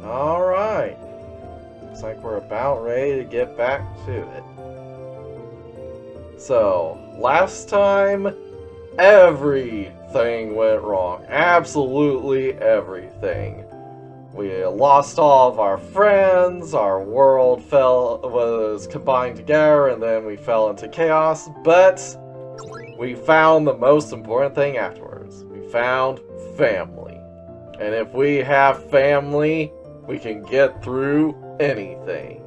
Alright. Looks like we're about ready to get back to it. So, last time, everything went wrong. Absolutely everything. We lost all of our friends, our world was combined together, and then we fell into chaos, but we found the most important thing afterwards. We found family. And if we have family, we can get through anything.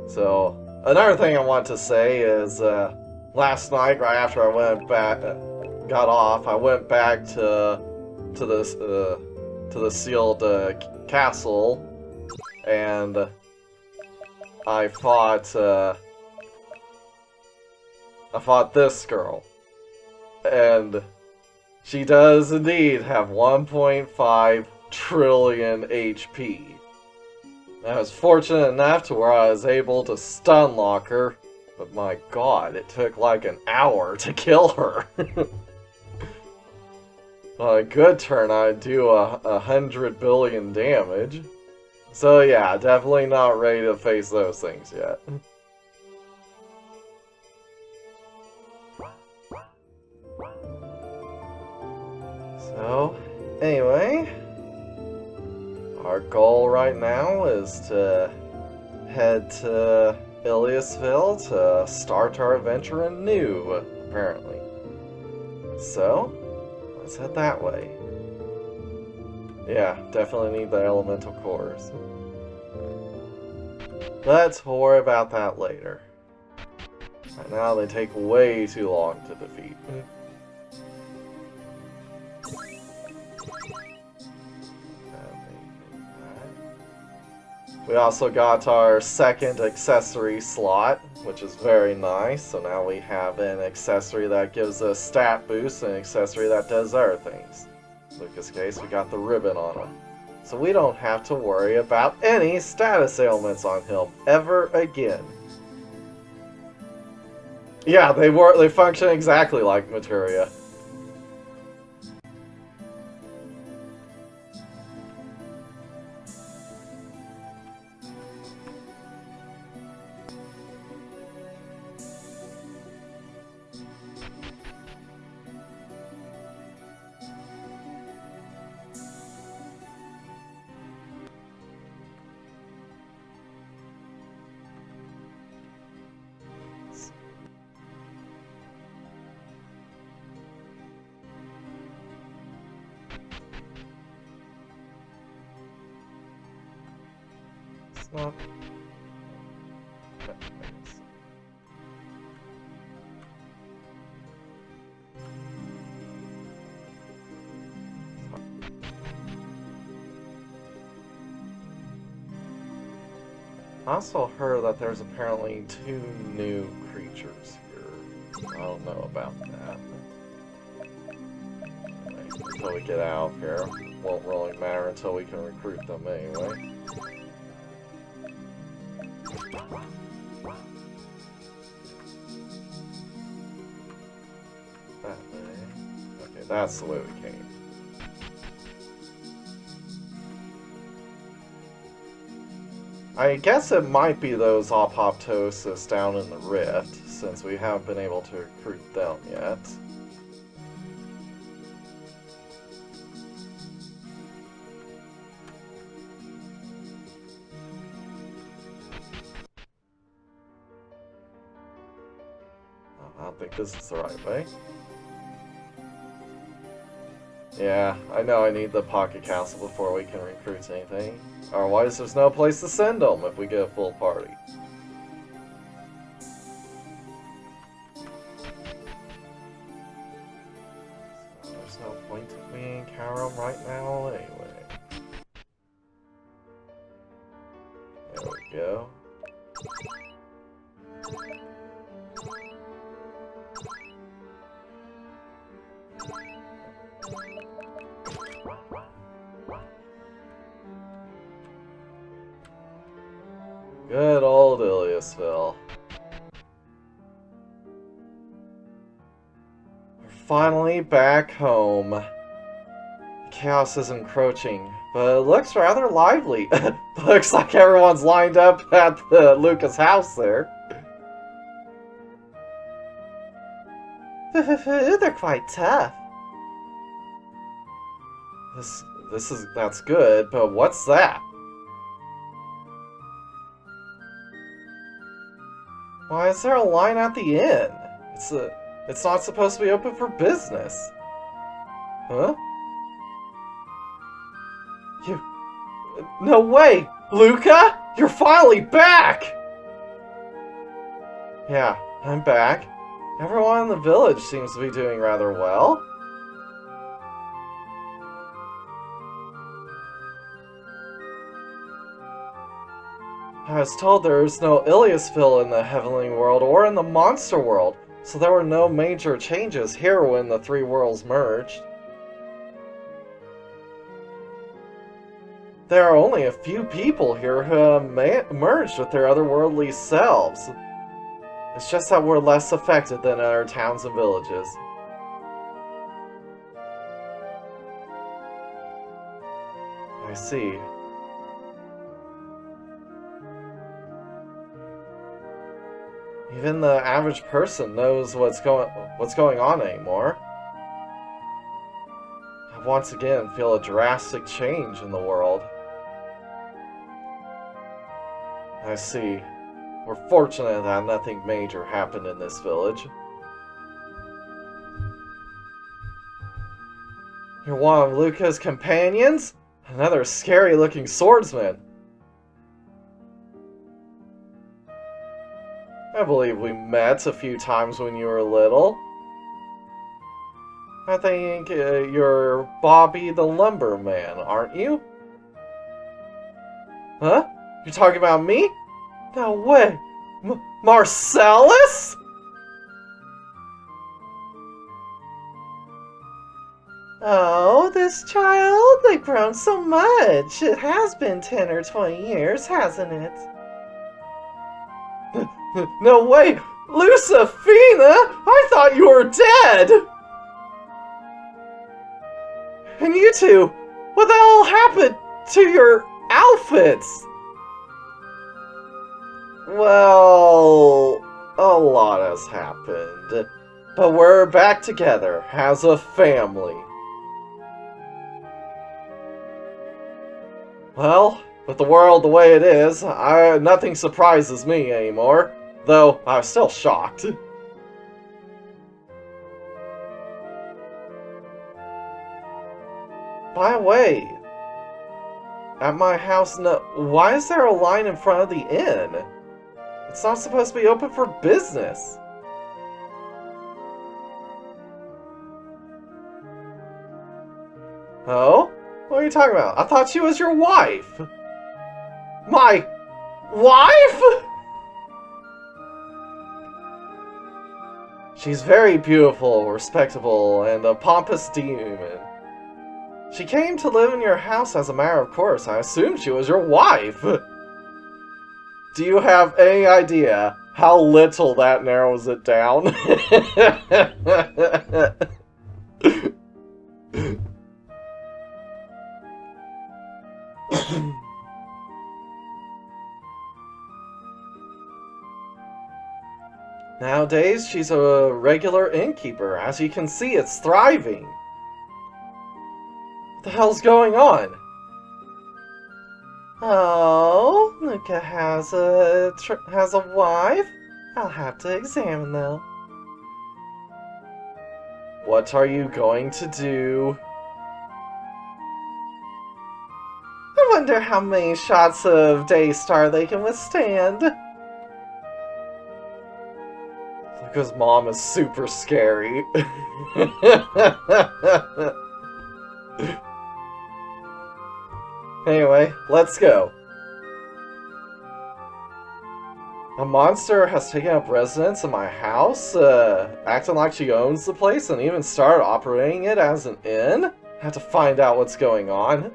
So, another thing I want to say is, last night, right after I got off, I went back to the sealed castle, and I fought this girl, and she does indeed have 1.5 trillion HP. I was fortunate enough to where I was able to stun lock her, but my god, it took like an hour to kill her. On a good turn, I'd do 100 billion damage. So yeah, definitely not ready to face those things yet. So, anyway, our goal right now is to head to Iliasville to start our adventure anew, apparently. So, let's head that way. Yeah, definitely need the elemental cores. Let's worry about that later. Right now they take way too long to defeat. We also got our second accessory slot, which is very nice. So now we have an accessory that gives us stat boost and an accessory that does other things. In Lucas' case, we got the ribbon on him. So we don't have to worry about any status ailments on him ever again. Yeah, they function exactly like materia. Not... I also heard that there's apparently 2 new creatures here. I don't know about that. Until we get out of here. Won't really matter until we can recruit them anyway. That way. Okay, that's the way we came. I guess it might be those apoptosis down in the rift, since we haven't been able to recruit them yet. I don't think this is the right way. Yeah, I know I need the pocket castle before we can recruit anything. Otherwise, there's no place to send them if we get a full party. So there's no point of me encountering them right now anyway. There we go. Good old Iliasville. We're finally back home. chaos is encroaching, but it looks rather lively. Looks like everyone's lined up at Luca's house there. They're quite tough. That's good, but what's that? Why is there a line at the inn? It's not supposed to be open for business. Huh? No way! Luca? You're finally back! Yeah, I'm back. Everyone in the village seems to be doing rather well. I was told there was no Iliasville in the Heavenly World or in the Monster World, so there were no major changes here when the three worlds merged. There are only a few people here who have merged with their otherworldly selves. It's just that we're less affected than other towns and villages. I see. Even the average person knows what's going on anymore. I once again feel a drastic change in the world. I see. We're fortunate that nothing major happened in this village. You're one of Luca's companions? Another scary-looking swordsman. I believe we met a few times when you were little. I think you're Bobby the Lumberman, aren't you? Huh? You're talking about me? No way! Marcellus? Oh, this child, they've grown so much. It has been 10 or 20 years, hasn't it? No way! Lucifina! I thought you were dead! And you two, what the hell happened to your outfits? Well, a lot has happened, but we're back together as a family. Well, with the world the way it is, nothing surprises me anymore, though I'm still shocked. By the way, at my house, why is there a line in front of the inn? It's not supposed to be open for business. Oh? What are you talking about? I thought she was your wife. My wife? She's very beautiful, respectable, and a pompous demon. She came to live in your house as a matter of course. I assumed she was your wife. Do you have any idea how little that narrows it down? Nowadays, she's a regular innkeeper. As you can see, it's thriving. What the hell's going on? Oh, Luca has a wife? I'll have to examine though. What are you going to do? I wonder how many shots of Daystar they can withstand. Luca's mom is super scary. Anyway, let's go. A monster has taken up residence in my house, acting like she owns the place and even started operating it as an inn? I have to find out what's going on.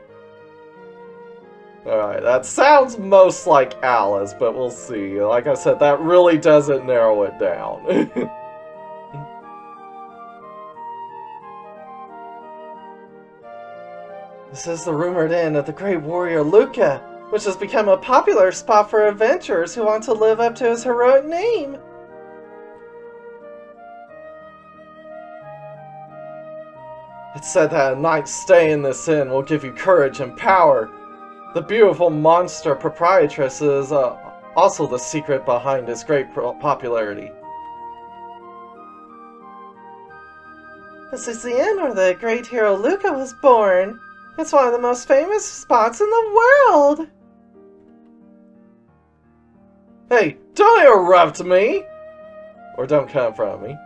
Alright, that sounds most like Alice, but we'll see. Like I said, that really doesn't narrow it down. This is the rumored inn of the great warrior Luca, which has become a popular spot for adventurers who want to live up to his heroic name. It's said that a night's stay in this inn will give you courage and power. The beautiful monster proprietress is also the secret behind its great popularity. This is the inn where the great hero Luca was born. It's one of the most famous spots in the world. Hey, don't interrupt me! Or don't come from me.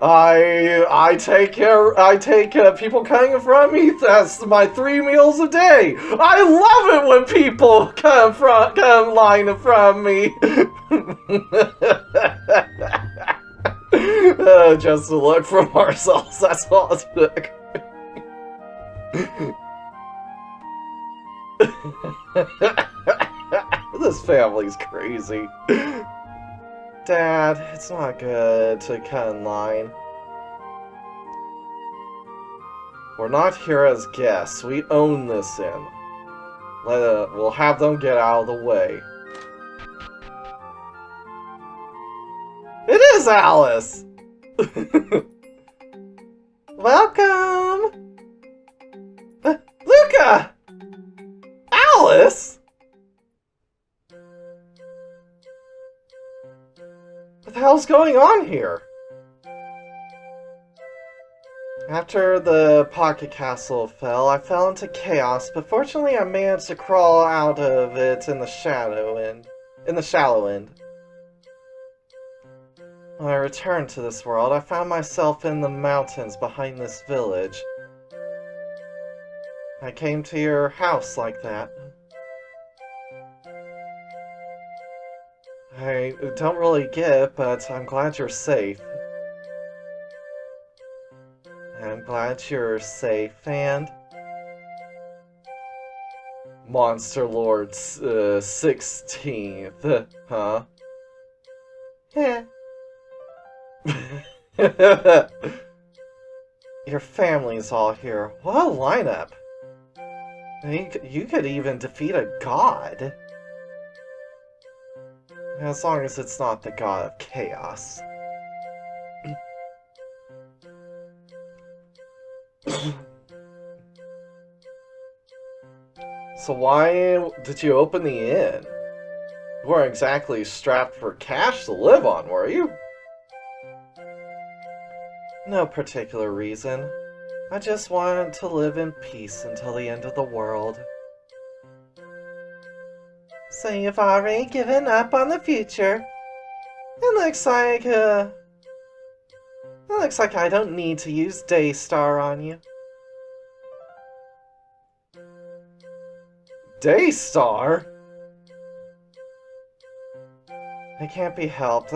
I take people coming in front of me. That's my 3 meals a day. I love it when people come lying in front of me. Just to look from ourselves. That's all it took. This family's crazy. Dad, it's not good to cut in line. We're not here as guests. We own this inn. We'll have them get out of the way. It is Alice! Welcome! Luca! Alice? What the hell's going on here? After the pocket castle fell, I fell into chaos, but fortunately I managed to crawl out of it in the shallow end. When I returned to this world, I found myself in the mountains behind this village. I came to your house like that. I don't really get it, but I'm glad you're safe. I'm glad you're safe, and... Monster Lord's 16th, huh? Yeah. Your family's all here. What a lineup! You could even defeat a god. As long as it's not the god of chaos. So why did you open the inn? You weren't exactly strapped for cash to live on, were you? No particular reason. I just wanted to live in peace until the end of the world. So you've already given up on the future. It looks like I don't need to use Daystar on you. Daystar? It can't be helped.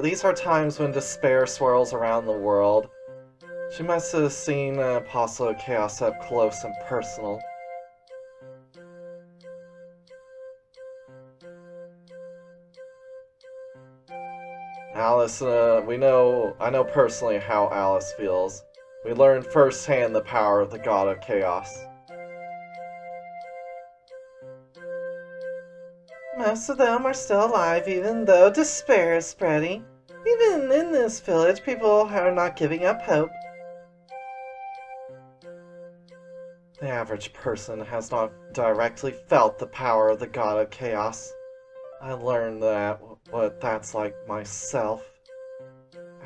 These are times when despair swirls around the world. She must have seen an Apostle of Chaos up close and personal. Alice, I know personally how Alice feels. We learned firsthand the power of the God of Chaos. Most of them are still alive, even though despair is spreading. Even in this village, people are not giving up hope. The average person has not directly felt the power of the God of Chaos. I learned what that's like myself.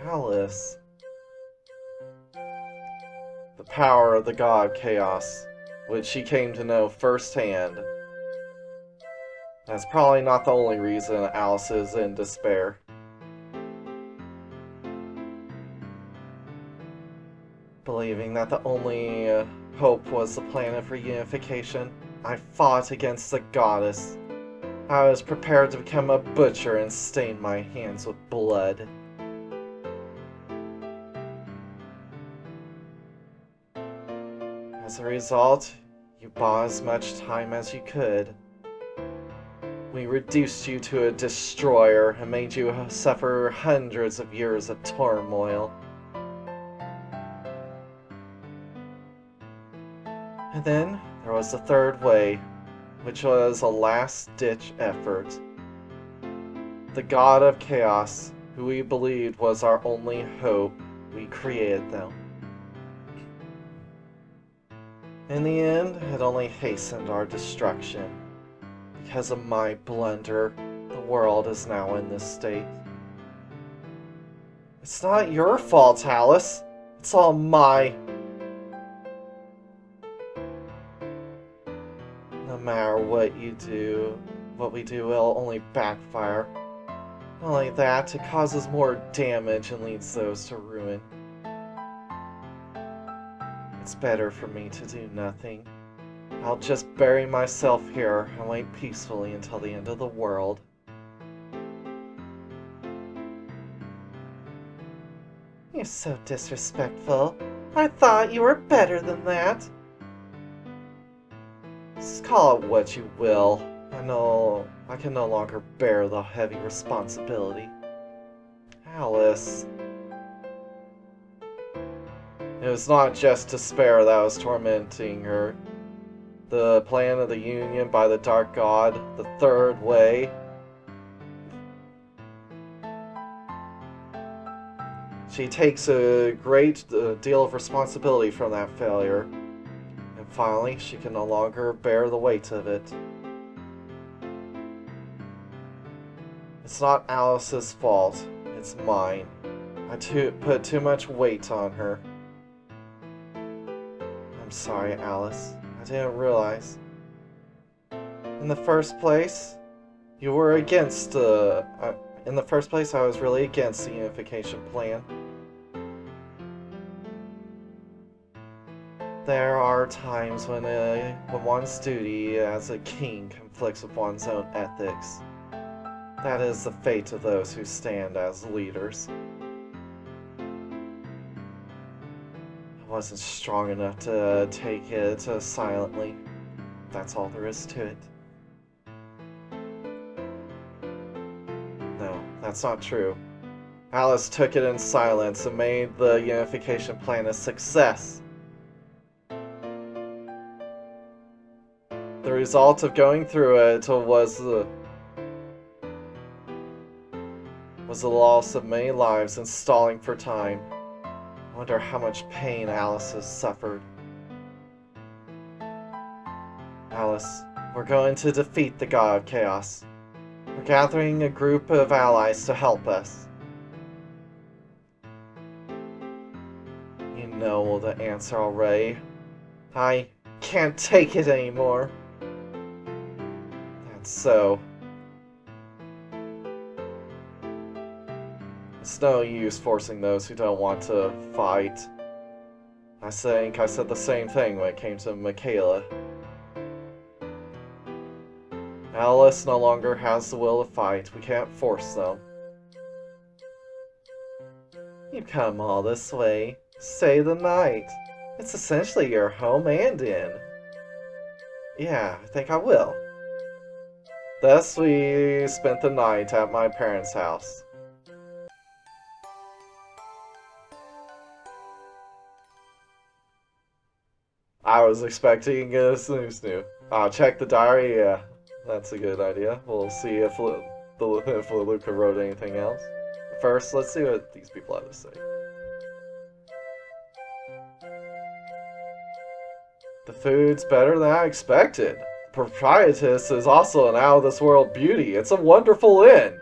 Alice. The power of the God of Chaos, which she came to know firsthand. That's probably not the only reason Alice is in despair. Believing that the only hope was the planet for unification, I fought against the goddess. I was prepared to become a butcher and stain my hands with blood. As a result, you bought as much time as you could. We reduced you to a destroyer and made you suffer hundreds of years of turmoil. And then there was the third way, which was a last-ditch effort. The god of chaos, who we believed was our only hope, we created them. In the end, it only hastened our destruction. Because of my blunder, the world is now in this state. It's not your fault, Alice. It's all my... No matter what we do, it'll only backfire. Not only that, it causes more damage and leads those to ruin. It's better for me to do nothing. I'll just bury myself here and wait peacefully until the end of the world. You're so disrespectful. I thought you were better than that. Just call it what you will. I know I can no longer bear the heavy responsibility. Alice. It was not just despair that was tormenting her. The plan of the union by the Dark God, the third way. She takes a great deal of responsibility from that failure. And finally, she can no longer bear the weight of it. It's not Alice's fault, it's mine. I put too much weight on her. I'm sorry, Alice. I didn't realize. In the first place, you were against, in the first place, I was really against the unification plan. There are times when one's duty as a king conflicts with one's own ethics. That is the fate of those who stand as leaders. I wasn't strong enough to take it silently. That's all there is to it. No, that's not true. Alice took it in silence and made the unification plan a success. The result of going through it was the loss of many lives and stalling for time. I wonder how much pain Alice has suffered. Alice, we're going to defeat the God of Chaos. We're gathering a group of allies to help us. You know the answer already. I can't take it anymore. That's so. It's no use forcing those who don't want to fight. I think I said the same thing when it came to Michaela. Alice no longer has the will to fight. We can't force them. You've come all this way. Stay the night. It's essentially your home and inn. Yeah, I think I will. Thus we spent the night at my parents' house. I was expecting a snoo-snoo. Check the diary, yeah. That's a good idea. We'll see if Luca wrote anything else. First, let's see what these people have to say. The food's better than I expected. The proprietress is also an out-of-this-world beauty. It's a wonderful inn.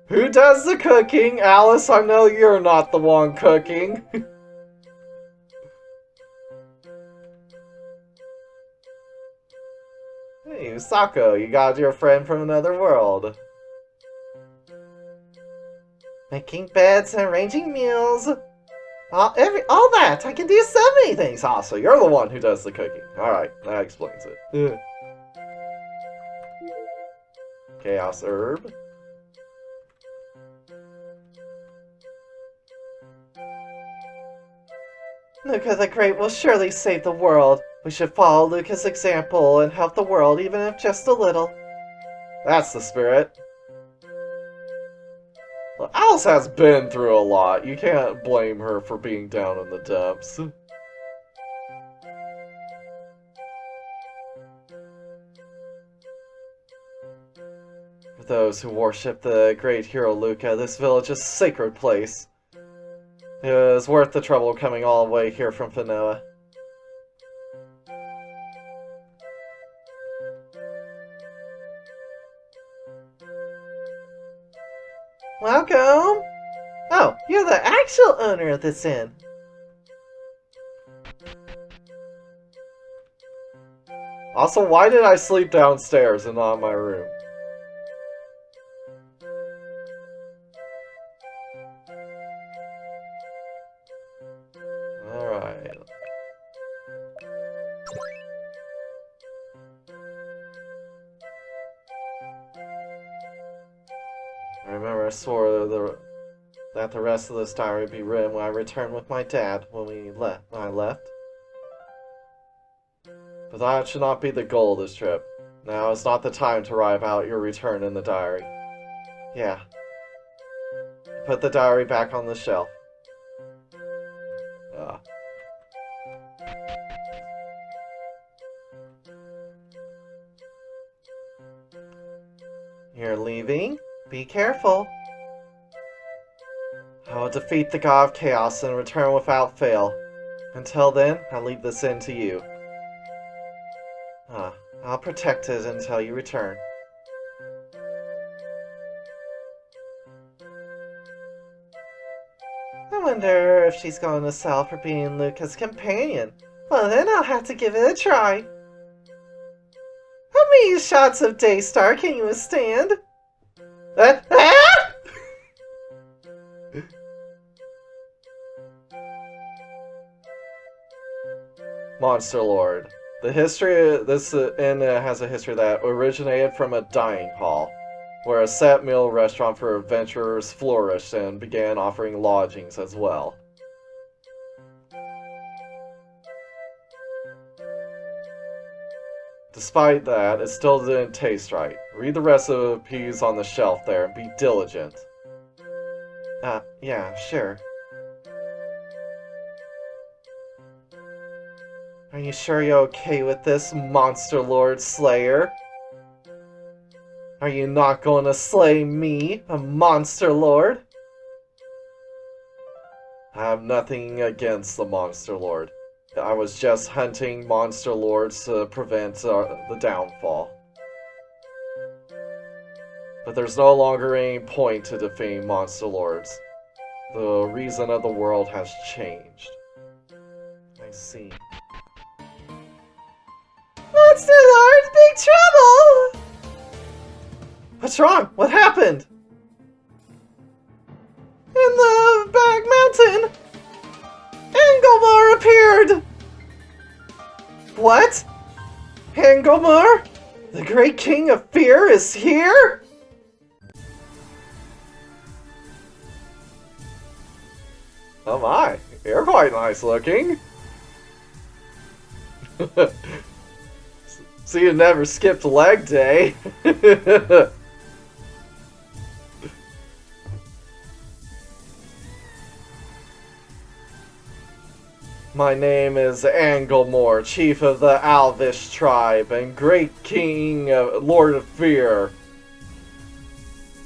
Who does the cooking? Alice, I know you're not the one cooking. Hey, Usako, you got your friend from another world. Making beds and arranging meals. All that! I can do so many things! So you're the one who does the cooking. Alright, that explains it. Chaos herb. Luca the Great will surely save the world. We should follow Luca's example and help the world, even if just a little. That's the spirit. Well, Alice has been through a lot. You can't blame her for being down in the depths. For those who worship the great hero Luca, this village is a sacred place. It was worth the trouble coming all the way here from Fanoa. Welcome! Oh, you're the actual owner of this inn. Also, why did I sleep downstairs and not in my room? Alright. I remember I swore that the rest of this diary would be written when I returned with my dad when I left. But that should not be the goal of this trip. Now is not the time to write about your return in the diary. Yeah. Put the diary back on the shelf. You're leaving? Be careful. I will defeat the God of Chaos and return without fail. Until then, I'll leave this inn to you. I'll protect it until you return. I wonder if she's going to sell for being Luca's companion. Well, then I'll have to give it a try. How many shots of Daystar can you withstand? Monster Lord. This inn has a history that originated from a dining hall, where a set meal restaurant for adventurers flourished and began offering lodgings as well. Despite that, it still didn't taste right. Read the recipes on the shelf there and be diligent. Yeah, sure. Are you sure you're okay with this, Monster Lord Slayer? Are you not going to slay me, a Monster Lord? I have nothing against the Monster Lord. I was just hunting Monster Lords to prevent the downfall. But there's no longer any point to defeating Monster Lords. The reason of the world has changed. I see. Monster Lord, big trouble! What's wrong? What happened? In the back mountain, Angolmois appeared! What? Angolmois? The great king of fear is here? Oh my, you're quite nice looking. So you never skipped leg day. My name is Angolmois, chief of the Alvish tribe and great king, lord of fear.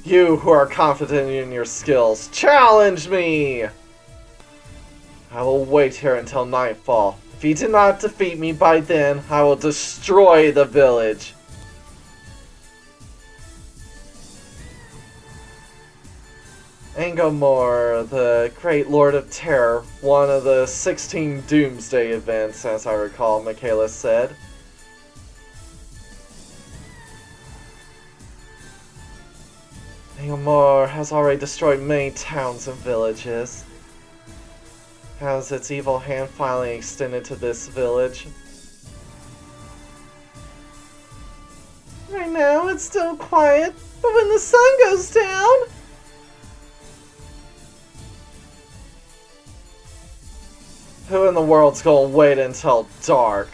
You who are confident in your skills, challenge me! I will wait here until nightfall. If you do not defeat me by then, I will destroy the village. Angolmois, the Great Lord of Terror, one of the 16 Doomsday events, as I recall, Michaela said. Angolmois has already destroyed many towns and villages. Has its evil hand finally extended to this village? Right now, it's still quiet, but when the sun goes down... Who in the world's gonna wait until dark?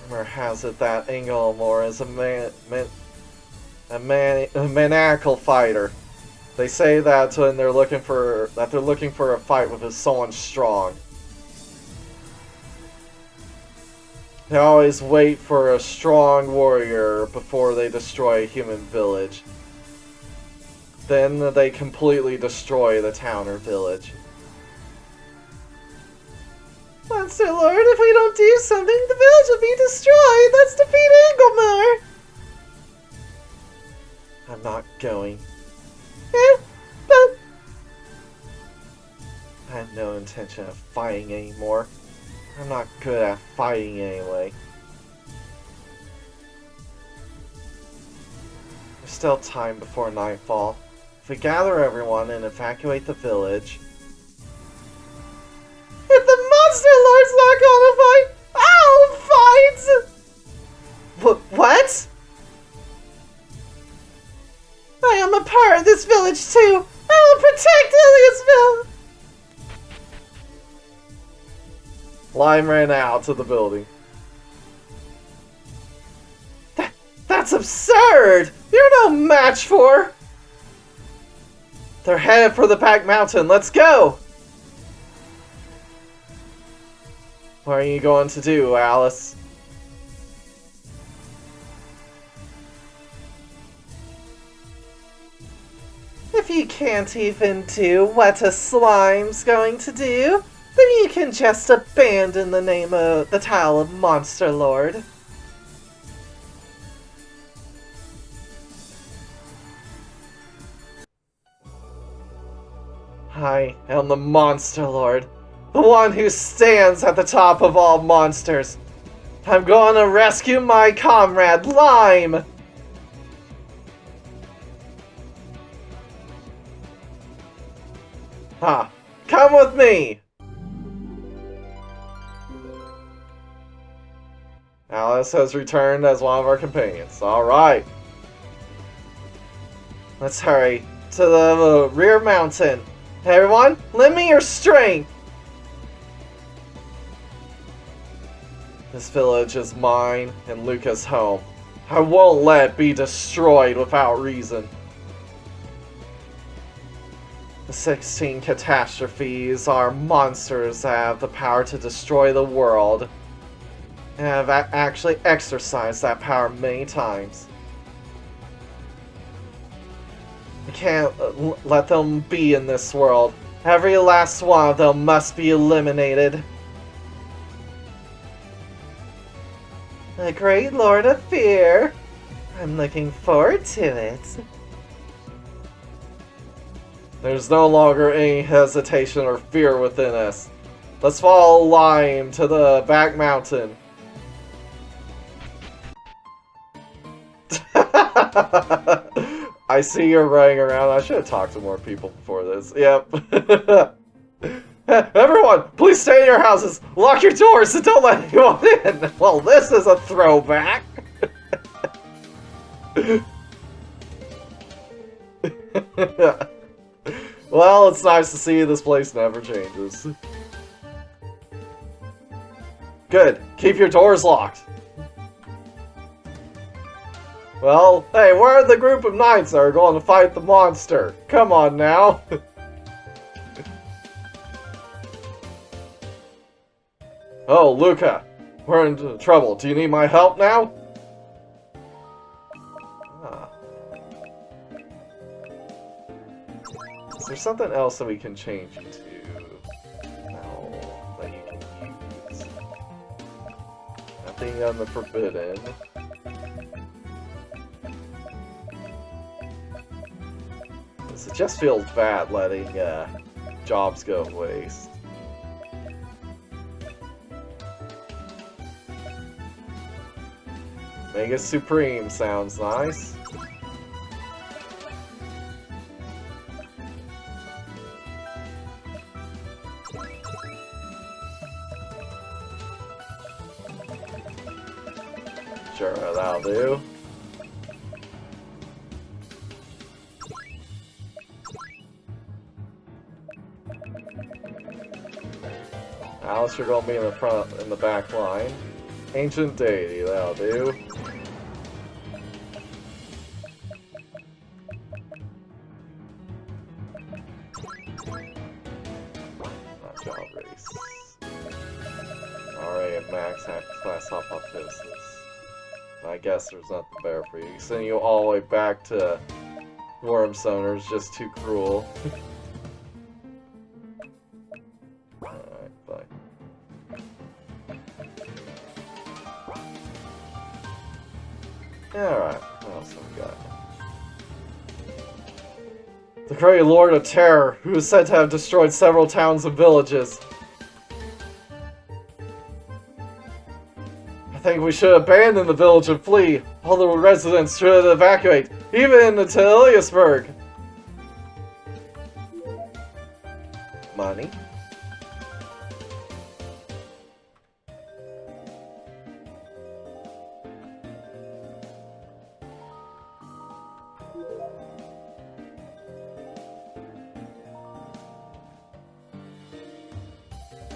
Remember has it that Angolmois is a maniacal fighter. They say that when they're looking for a fight with someone strong. They always wait for a strong warrior before they destroy a human village. Then they completely destroy the town or village. Monster Lord, if we don't do something, the village will be destroyed! Let's defeat Angolmois! I'm not going. But I have no intention of fighting anymore. I'm not good at fighting anyway. There's still time before nightfall. If we gather everyone and evacuate the village... If the Monster Lord's not gonna fight, I'll fight! What? I am a part of this village too! I will protect Iliasville! Lime ran out to the building. That's absurd! You're no match for... They're headed for the back mountain. Let's go! What are you going to do, Alice? If you can't even do what a slime's going to do, then you can just abandon the name of the title of Monster Lord. I am the Monster Lord, the one who stands at the top of all monsters. I'm going to rescue my comrade, Lime! Ha! Come with me! Alice has returned as one of our companions. Alright. Let's hurry to the rear mountain. Everyone, lend me your strength! This village is mine and Luca's home. I won't let it be destroyed without reason. The 16 catastrophes are monsters that have the power to destroy the world, and have actually exercised that power many times. I can't let them be in this world. Every last one of them must be eliminated. The Great Lord of Fear. I'm looking forward to it. There's no longer any hesitation or fear within us. Let's follow Lime to the back mountain. I see you're running around. I should have talked to more people before this. Yep. Everyone, please stay in your houses. Lock your doors and don't let anyone in. Well, this is a throwback. Well, it's nice to see this place never changes. Good. Keep your doors locked. Well, hey, where are the group of knights that are going to fight the monster? Come on now. Oh, Luca. We're in trouble. Do you need my help now? Is there something else that we can change you to? No, that you can use. Nothing on the forbidden. It just feels bad letting jobs go to waste. Mega Supreme sounds nice. Sure, that'll do. Alice, you're gonna be in the back line. Ancient deity, that'll do. Not job race. Alright, max class hop up this. I guess there's nothing better for you. Sending you all the way back to Worm Soner is just too cruel. Alright, fine. Alright, what else have we got? The great Lord of Terror, who is said to have destroyed several towns and villages. I think we should abandon the village and flee. All the residents should evacuate, even to Iliasville. Money?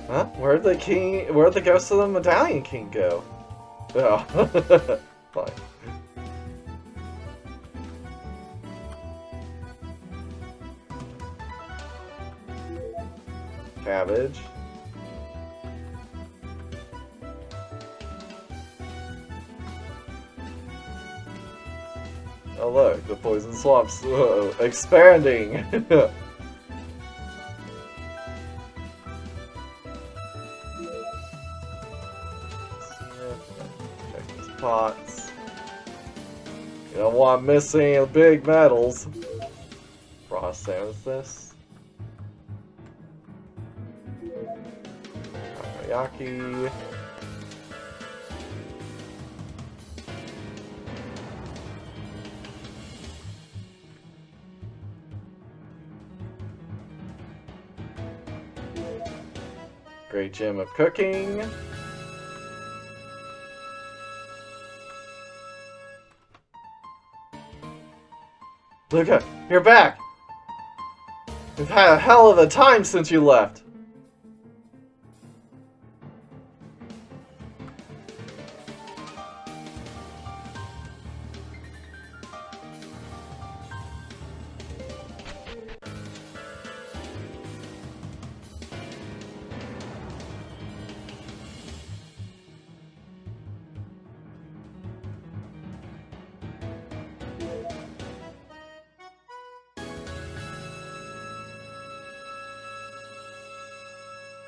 Huh? Where'd the ghost of the Medallion King go? Oh. Fine. Cabbage. Oh look, the poison swamp's expanding! Pots. You don't want missing big metals. Frost amethyst. Takoyaki. Great gem of cooking. Luca, you're back! We've had a hell of a time since you left!